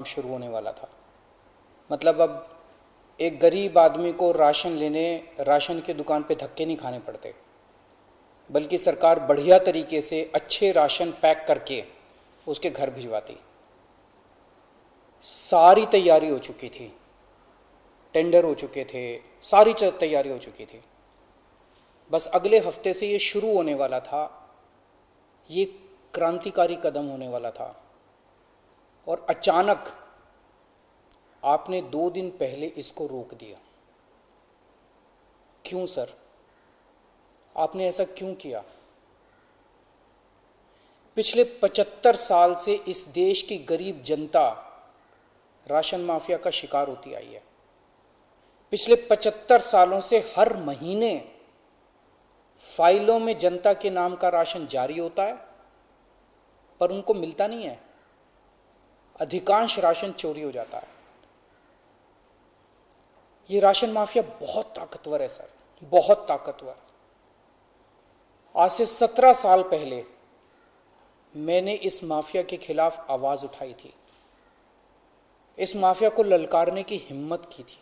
शुरू होने वाला था। मतलब अब एक गरीब आदमी को राशन के दुकान पे धक्के नहीं खाने पड़ते, बल्कि सरकार बढ़िया तरीके से अच्छे राशन पैक करके उसके घर भिजवाती। सारी तैयारी हो चुकी थी, टेंडर हो चुके थे, सारी तैयारी हो चुकी थी। बस अगले हफ्ते से ये शुरू होने वाला था। ये क्रांतिकारी कदम होने वाला था और अचानक आपने 2 दिन पहले इसको रोक दिया। क्यों सर? आपने ऐसा क्यों किया? पिछले 75 साल से इस देश की गरीब जनता राशन माफिया का शिकार होती आई है। पिछले 75 सालों से हर महीने फाइलों में जनता के नाम का राशन जारी होता है, पर उनको मिलता नहीं है। अधिकांश राशन चोरी हो जाता है। ये राशन माफिया बहुत ताकतवर है सर, बहुत ताकतवर। आज से 17 साल पहले मैंने इस माफिया के खिलाफ आवाज उठाई थी, इस माफिया को ललकारने की हिम्मत की थी।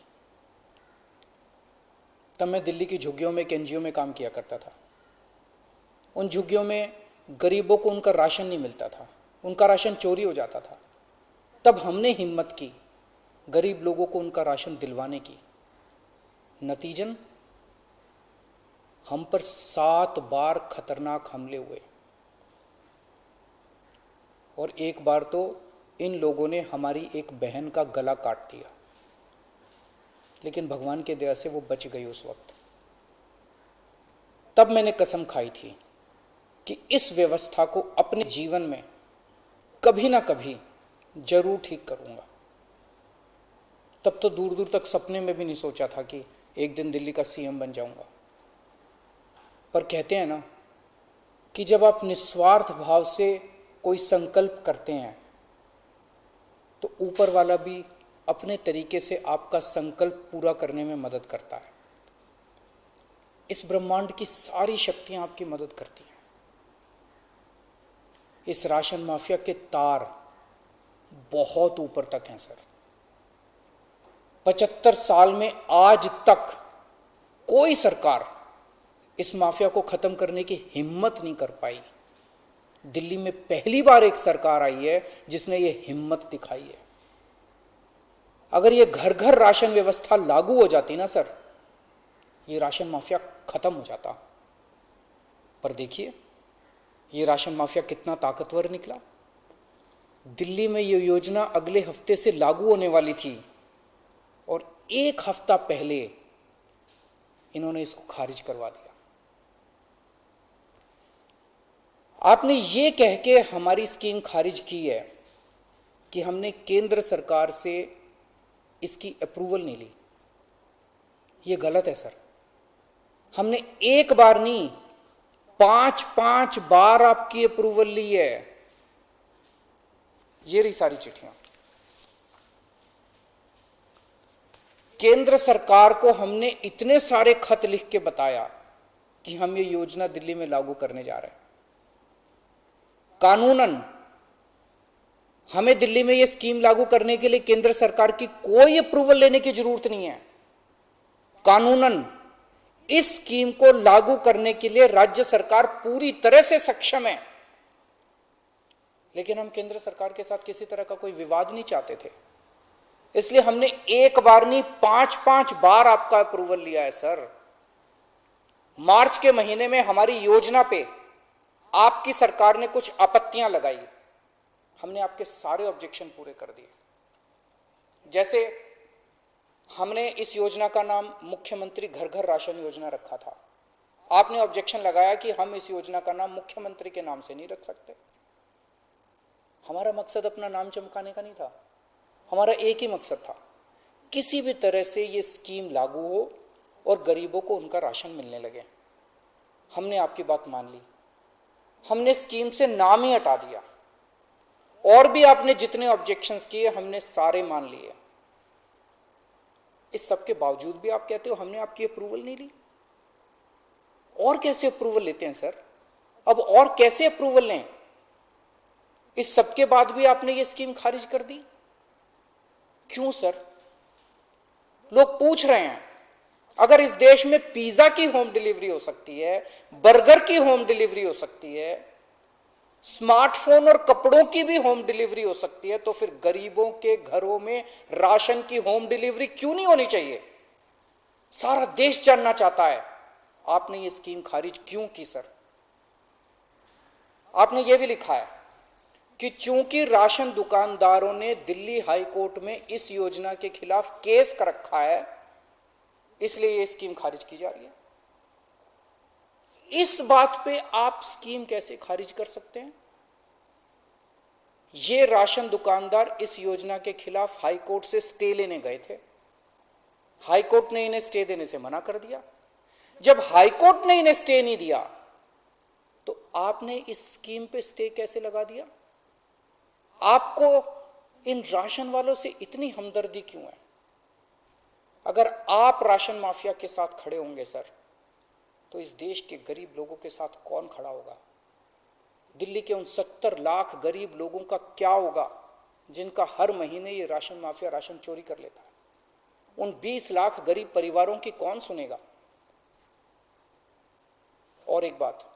तब मैं दिल्ली की झुग्गियों में, एक एनजीओ में काम किया करता था। उन झुग्गियों में गरीबों को उनका राशन नहीं मिलता था, उनका राशन चोरी हो जाता था। तब हमने हिम्मत की गरीब लोगों को उनका राशन दिलवाने की। नतीजन हम पर 7 बार खतरनाक हमले हुए और एक बार तो इन लोगों ने हमारी एक बहन का गला काट दिया, लेकिन भगवान के दया से वो बच गई उस वक्त। तब मैंने कसम खाई थी कि इस व्यवस्था को अपने जीवन में कभी ना कभी जरूर ठीक करूंगा। तब तो दूर दूर तक सपने में भी नहीं सोचा था कि एक दिन दिल्ली का सीएम बन जाऊंगा। पर कहते हैं ना कि जब आप निस्वार्थ भाव से कोई संकल्प करते हैं तो ऊपर वाला भी अपने तरीके से आपका संकल्प पूरा करने में मदद करता है। इस ब्रह्मांड की सारी शक्तियां आपकी मदद करती हैं। इस राशन माफिया के तार बहुत ऊपर तक हैं सर। 75 साल में आज तक कोई सरकार इस माफिया को खत्म करने की हिम्मत नहीं कर पाई। दिल्ली में पहली बार एक सरकार आई है जिसने ये हिम्मत दिखाई है। अगर ये घर घर राशन व्यवस्था लागू हो जाती ना सर, ये राशन माफिया खत्म हो जाता। पर देखिए ये राशन माफिया कितना ताकतवर निकला। दिल्ली में ये योजना अगले हफ्ते से लागू होने वाली थी और 1 हफ्ता पहले इन्होंने इसको खारिज करवा दिया। आपने ये कह के हमारी स्कीम खारिज की है कि हमने केंद्र सरकार से इसकी अप्रूवल नहीं ली। ये गलत है सर। हमने एक बार नहीं, 5 बार आपकी अप्रूवल ली है। ये रही सारी चिट्ठियां। केंद्र सरकार को हमने इतने सारे खत लिख के बताया कि हम ये योजना दिल्ली में लागू करने जा रहे हैं। कानूनन हमें दिल्ली में ये स्कीम लागू करने के लिए केंद्र सरकार की कोई अप्रूवल लेने की जरूरत नहीं है। कानूनन इस स्कीम को लागू करने के लिए राज्य सरकार पूरी तरह से सक्षम है। लेकिन हम केंद्र सरकार के साथ किसी तरह का कोई विवाद नहीं चाहते थे, इसलिए हमने एक बार नहीं 5 बार आपका अप्रूवल लिया है सर। मार्च के महीने में हमारी योजना पे आपकी सरकार ने कुछ आपत्तियां लगाई, हमने आपके सारे ऑब्जेक्शन पूरे कर दिए। जैसे हमने इस योजना का नाम मुख्यमंत्री घर घर राशन योजना रखा था। आपने ऑब्जेक्शन लगाया कि हम इस योजना का नाम मुख्यमंत्री के नाम से नहीं रख सकते। हमारा मकसद अपना नाम चमकाने का नहीं था। हमारा एक ही मकसद था, किसी भी तरह से ये स्कीम लागू हो और गरीबों को उनका राशन मिलने लगे। हमने आपकी बात मान ली, हमने स्कीम से नाम ही हटा दिया और भी आपने जितने ऑब्जेक्शंस किए हमने सारे मान लिए। इस सब के बावजूद भी आप कहते हो हमने आपकी अप्रूवल नहीं ली। और कैसे अप्रूवल लेते हैं सर? अब और कैसे अप्रूवल लें? इस सब के बाद भी आपने ये स्कीम खारिज कर दी। क्यों सर? लोग पूछ रहे हैं, अगर इस देश में पिज्जा की होम डिलीवरी हो सकती है, बर्गर की होम डिलीवरी हो सकती है, स्मार्टफोन और कपड़ों की भी होम डिलीवरी हो सकती है, तो फिर गरीबों के घरों में राशन की होम डिलीवरी क्यों नहीं होनी चाहिए? सारा देश जानना चाहता है आपने ये स्कीम खारिज क्यों की सर? आपने ये भी लिखा है कि चूंकि राशन दुकानदारों ने दिल्ली हाई कोर्ट में इस योजना के खिलाफ केस कर रखा है, इसलिए ये स्कीम खारिज की जा रही है। इस बात पे आप स्कीम कैसे खारिज कर सकते हैं? ये राशन दुकानदार इस योजना के खिलाफ हाई कोर्ट से स्टे लेने गए थे। हाई कोर्ट ने इन्हें स्टे देने से मना कर दिया। जब हाई कोर्ट ने इन्हें स्टे नहीं दिया, तो आपने इस स्कीम पे स्टे कैसे लगा दिया? आपको इन राशन वालों से इतनी हमदर्दी क्यों है? अगर आप राशन माफिया के साथ खड़े होंगे सर, तो इस देश के गरीब लोगों के साथ कौन खड़ा होगा? दिल्ली के उन 70 लाख गरीब लोगों का क्या होगा जिनका हर महीने ये राशन माफिया राशन चोरी कर लेता है? उन 20 लाख गरीब परिवारों की कौन सुनेगा? और एक बात,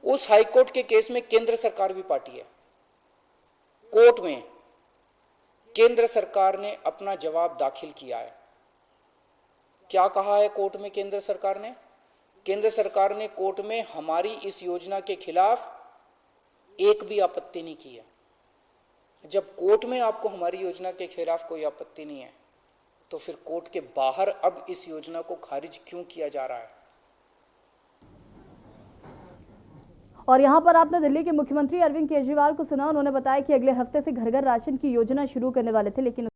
उस हाईकोर्ट के केस में केंद्र सरकार भी पार्टी है। कोर्ट में केंद्र सरकार ने अपना जवाब दाखिल किया है। क्या कहा है कोर्ट में केंद्र सरकार ने? केंद्र सरकार ने कोर्ट में हमारी इस योजना के खिलाफ एक भी आपत्ति नहीं की है। जब कोर्ट में आपको हमारी योजना के खिलाफ कोई आपत्ति नहीं है, तो फिर कोर्ट के बाहर अब इस योजना को खारिज क्यों किया जा रहा है? और यहाँ पर आपने दिल्ली के मुख्यमंत्री अरविंद केजरीवाल को सुना। उन्होंने बताया कि अगले हफ्ते से घर घर राशन की योजना शुरू करने वाले थे, लेकिन